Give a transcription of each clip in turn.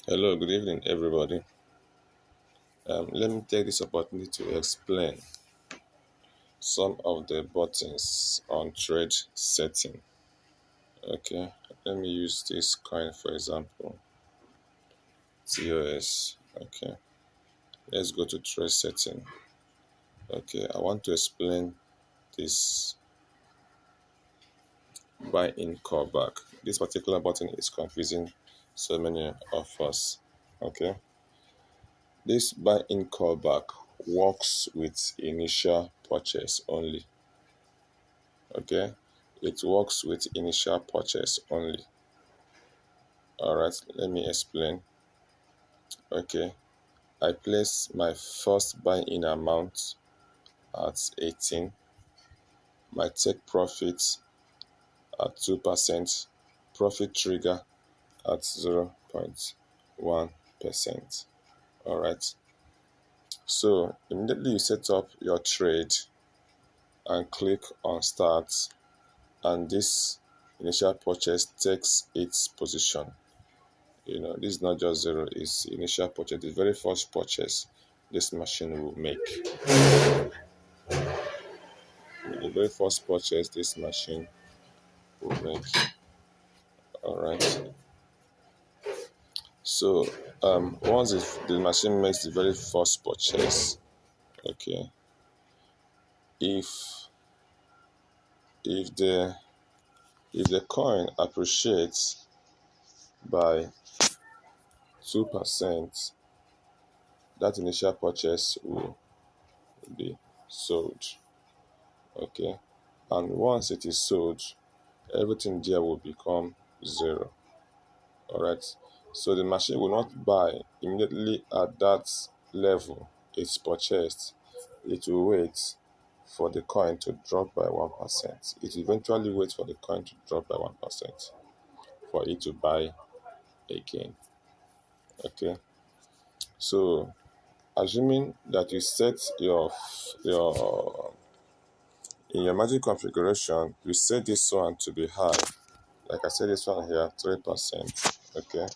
Hello, good evening, everybody. Let me take this opportunity to explain some of the buttons on trade setting. Okay, let me use this coin for example, TOS. Okay, let's go to trade setting. Okay, I want to explain this buy in call back. This particular button is confusing so many of us. Okay, this buy in callback works with initial purchase only. Okay, it works with initial purchase only. All right, let me explain. Okay, I place my first buy in amount at 18, my take profit at 2%, profit trigger at 0.1%. All right, so immediately you set up your trade and click on start, and this initial purchase takes its position. This is not just zero, it's initial purchase, the very first purchase this machine will make. The very first purchase this machine will make. All right. So once the machine makes the very first purchase, okay, if if the if the coin appreciates by 2%, that initial purchase will be sold. Okay, and once it is sold, everything there will become zero. All right, so the machine will not buy immediately at that level it's purchased. It will wait for the coin to drop by 1%. It will eventually wait for the coin to drop by 1% for it to buy again. Okay, so assuming that you set your in your magic configuration, you set this one to be high. Like I said, this one here, 3%. Okay,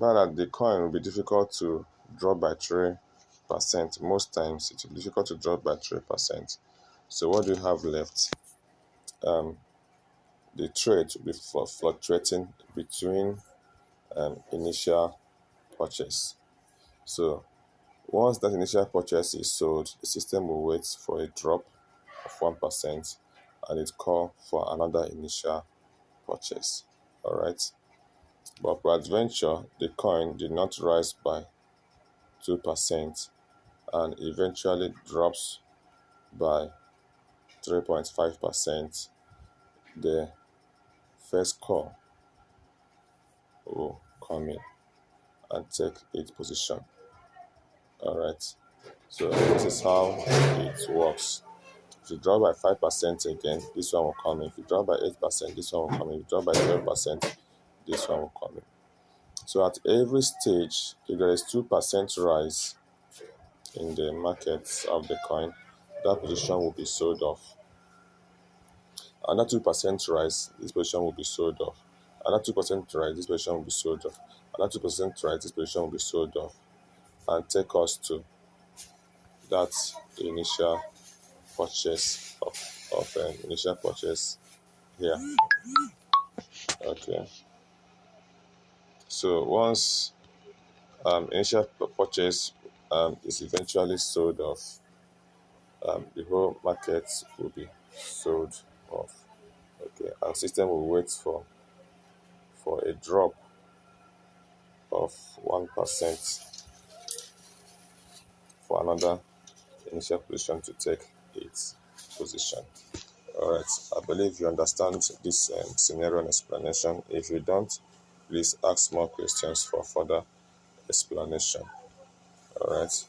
that the coin will be difficult to drop by 3%. Most times it will be difficult to drop by 3%. So what do you have left? The trade will be fluctuating between initial purchase. So once that initial purchase is sold, the system will wait for a drop of 1% and it call for another initial purchase. All right. But peradventure, the coin did not rise by 2% and eventually drops by 3.5%, the first call will come in and take its position. All right. So this is how it works. If you drop by 5% again, this one will come in. If you drop by 8%, this one will come in. If you drop by 12%, this one will come in. So at every stage, if there is 2% rise in the markets of the coin, that position will be sold off. Another 2% rise, this position will be sold off. Another 2% rise, this position will be sold off. Another 2% rise, this position will be sold off. And take us to that initial purchase of initial purchase here. Okay. So once initial purchase is eventually sold off, the whole market will be sold off. Okay, and system will wait for a drop of 1% for another initial position to take its position. All right, I believe you understand this scenario and explanation. If you don't, please ask more questions for further explanation. All right.